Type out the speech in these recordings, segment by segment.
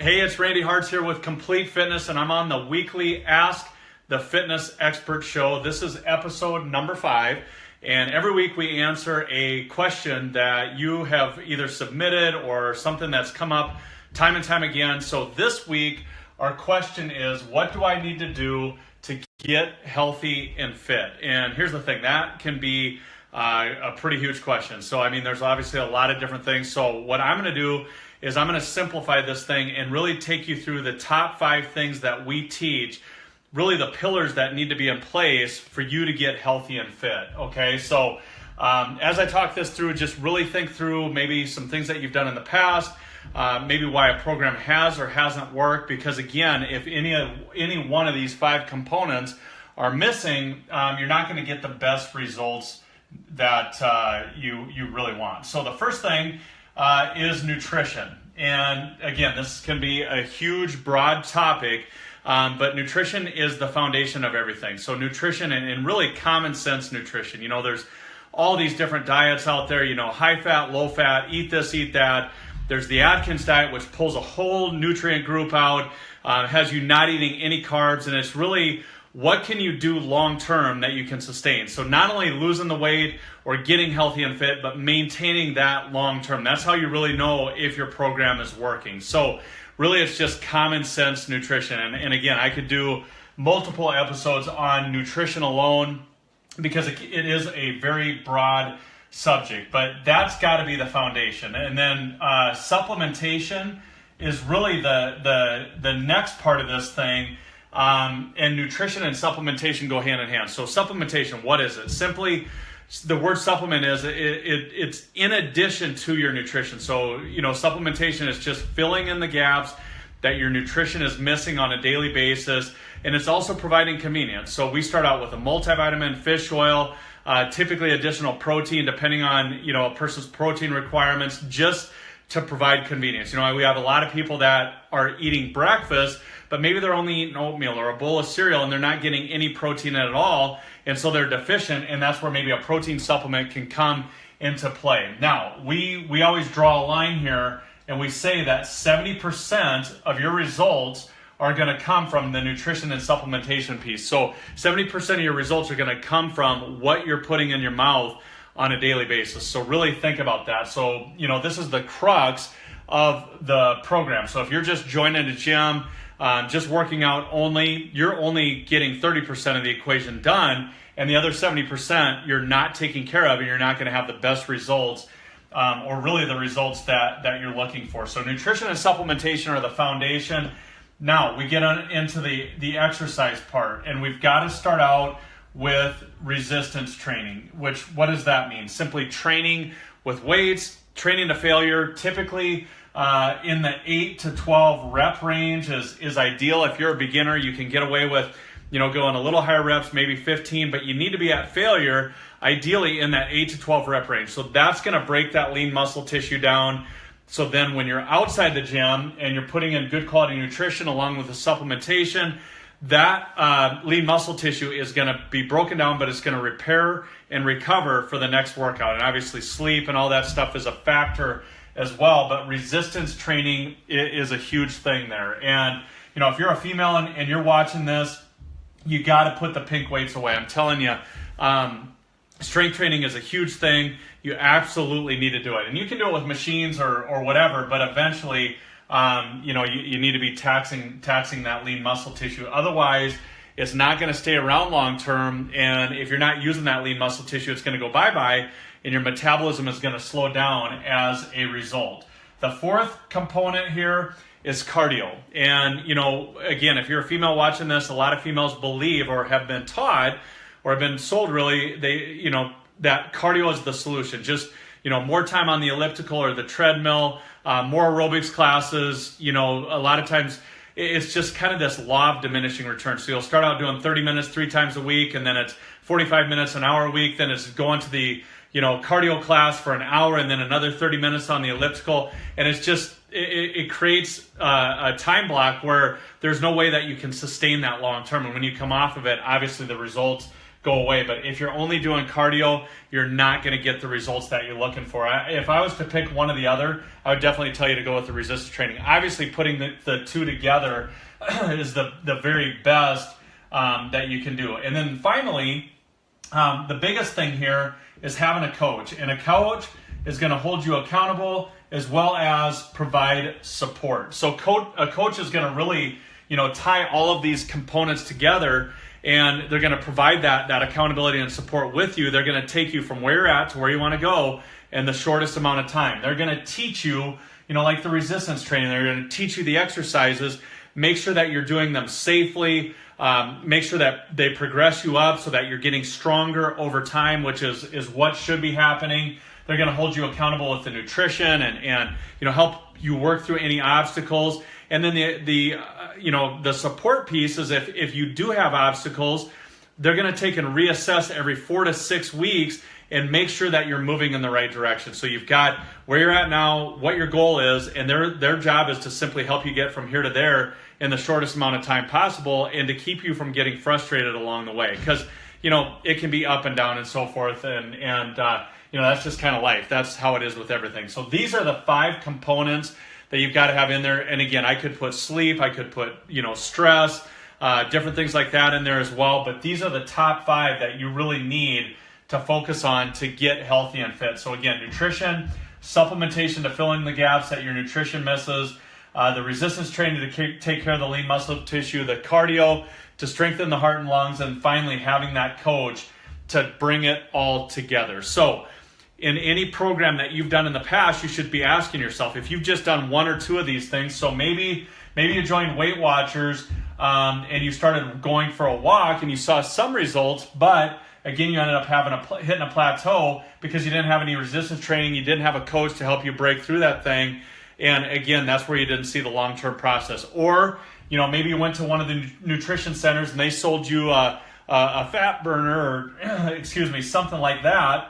Hey, it's Randy Hartz here with Complete Fitness, and I'm on the weekly Ask the Fitness Expert show. This is episode number 5, and every week we answer a question that you have either submitted or something that's come up time and time again. So this week, our question is, what do I need to do to get healthy and fit? And here's the thing, that can be a pretty huge question. So, I mean, there's obviously a lot of different things. So what I'm going to do is I'm going to simplify this thing and really take you through the top 5 things that we teach, really the pillars that need to be in place for you to get healthy and fit, okay? So as I talk this through, just really think through maybe some things that you've done in the past, maybe why a program has or hasn't worked, because again, if any one of these 5 components are missing, you're not going to get the best results that you really want. So the first thing is nutrition. And again, this can be a huge, broad topic, but nutrition is the foundation of everything. So nutrition and really common sense nutrition. You know, there's all these different diets out there, you know, high fat, low fat, eat this, eat that. There's the Atkins diet, which pulls a whole nutrient group out, has you not eating any carbs, and it's really what can you do long term that you can sustain? So not only losing the weight or getting healthy and fit, but maintaining that long term. That's how you really know if your program is working. So really it's just common sense nutrition. And again, I could do multiple episodes on nutrition alone because it is a very broad subject, but that's got to be the foundation. And then supplementation is really the next part of this thing. And nutrition and supplementation go hand in hand. So supplementation, what is it? Simply, the word supplement is it's in addition to your nutrition. So, you know, supplementation is just filling in the gaps that your nutrition is missing on a daily basis. And it's also providing convenience. So we start out with a multivitamin, fish oil, typically additional protein, depending on, you know, a person's protein requirements, just to provide convenience. You know, we have a lot of people that are eating breakfast, but maybe they're only eating oatmeal or a bowl of cereal and they're not getting any protein at all, and so they're deficient, and that's where maybe a protein supplement can come into play. Now, we always draw a line here, and we say that 70% of your results are going to come from the nutrition and supplementation piece. So 70% of your results are going to come from what you're putting in your mouth on a daily basis. So really think about that. So, you know, this is the crux of the program. So if you're just joining a gym, just working out only, you're only getting 30% of the equation done, and the other 70% you're not taking care of, and you're not going to have the best results, or really the results that you're looking for. So nutrition and supplementation are the foundation. Now we get into the exercise part, and we've got to start out with resistance training, what does that mean? Simply training with weights, training to failure, typically in the 8 to 12 rep range is ideal. If you're a beginner, you can get away with, you know, going a little higher reps, maybe 15, but you need to be at failure, ideally in that 8 to 12 rep range. So that's going to break that lean muscle tissue down. So then when you're outside the gym and you're putting in good quality nutrition along with the supplementation, that lean muscle tissue is going to be broken down, but it's going to repair and recover for the next workout. And obviously sleep and all that stuff is a factor as well, but resistance training is a huge thing there. And, you know, if you're a female and you're watching this, you got to put the pink weights away. I'm telling you, strength training is a huge thing. You absolutely need to do it. And you can do it with machines or whatever, but eventually, you know, you need to be taxing that lean muscle tissue. Otherwise, it's not going to stay around long term. And if you're not using that lean muscle tissue, it's going to go bye-bye, and your metabolism is going to slow down as a result. The fourth component here is cardio. And, you know, again, if you're a female watching this, a lot of females believe or have been taught or have been sold really, you know, that cardio is the solution. Just, you know, more time on the elliptical or the treadmill, more aerobics classes. You know, a lot of times it's just kind of this law of diminishing returns. So you'll start out doing 30 minutes 3 times a week, and then it's 45 minutes an hour a week. Then it's going to the, you know, cardio class for an hour, and then another 30 minutes on the elliptical. And it's just, it creates a time block where there's no way that you can sustain that long term. And when you come off of it, obviously the results go away. But if you're only doing cardio, you're not going to get the results that you're looking for. If I was to pick one or the other, I would definitely tell you to go with the resistance training. Obviously, putting the two together is the very best that you can do. And then finally, the biggest thing here is having a coach. And a coach is going to hold you accountable as well as provide support. So a coach is going to really, tie all of these components together, and they're going to provide that accountability and support with you. They're going to take you from where you're at to where you want to go in the shortest amount of time. They're going to teach you, like the resistance training, they're going to teach you the exercises, make sure that you're doing them safely, make sure that they progress you up so that you're getting stronger over time, which is what should be happening. They're going to hold you accountable with the nutrition and help you work through any obstacles. And then the support piece is if you do have obstacles, they're going to take and reassess every 4 to 6 weeks and make sure that you're moving in the right direction. So you've got where you're at now, what your goal is, and their job is to simply help you get from here to there in the shortest amount of time possible, and to keep you from getting frustrated along the way. Because it can be up and down and so forth, and that's just kind of life. That's how it is with everything. So these are the 5 components that you've got to have in there. And again, I could put sleep, I could put, stress, different things like that in there as well. But these are the top 5 that you really need to focus on to get healthy and fit. So again, nutrition, supplementation to fill in the gaps that your nutrition misses, the resistance training to take care of the lean muscle tissue, the cardio to strengthen the heart and lungs, and finally having that coach to bring it all together. So in any program that you've done in the past, you should be asking yourself, if you've just done 1 or 2 of these things, so maybe you joined Weight Watchers and you started going for a walk and you saw some results, but again, you ended up hitting a plateau because you didn't have any resistance training, you didn't have a coach to help you break through that thing, and again, that's where you didn't see the long-term process. Or maybe you went to one of the nutrition centers and they sold you a fat burner or something like that,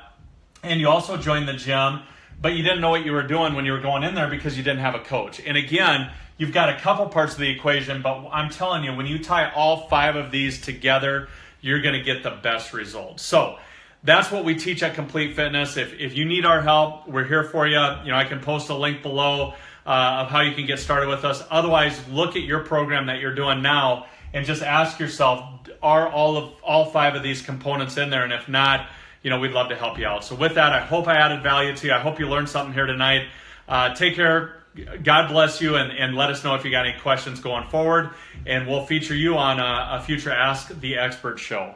and you also joined the gym, but you didn't know what you were doing when you were going in there because you didn't have a coach. And again, you've got a couple parts of the equation, but I'm telling you, when you tie all 5 of these together, you're going to get the best results. So that's what we teach at Complete Fitness. If you need our help, we're here for you. I can post a link below of how you can get started with us. Otherwise, look at your program that you're doing now and just ask yourself, are all 5 of these components in there? And if not, we'd love to help you out. So with that, I hope I added value to you. I hope you learned something here tonight. Take care. God bless you, and let us know if you got any questions going forward, and we'll feature you on a future Ask the Expert show.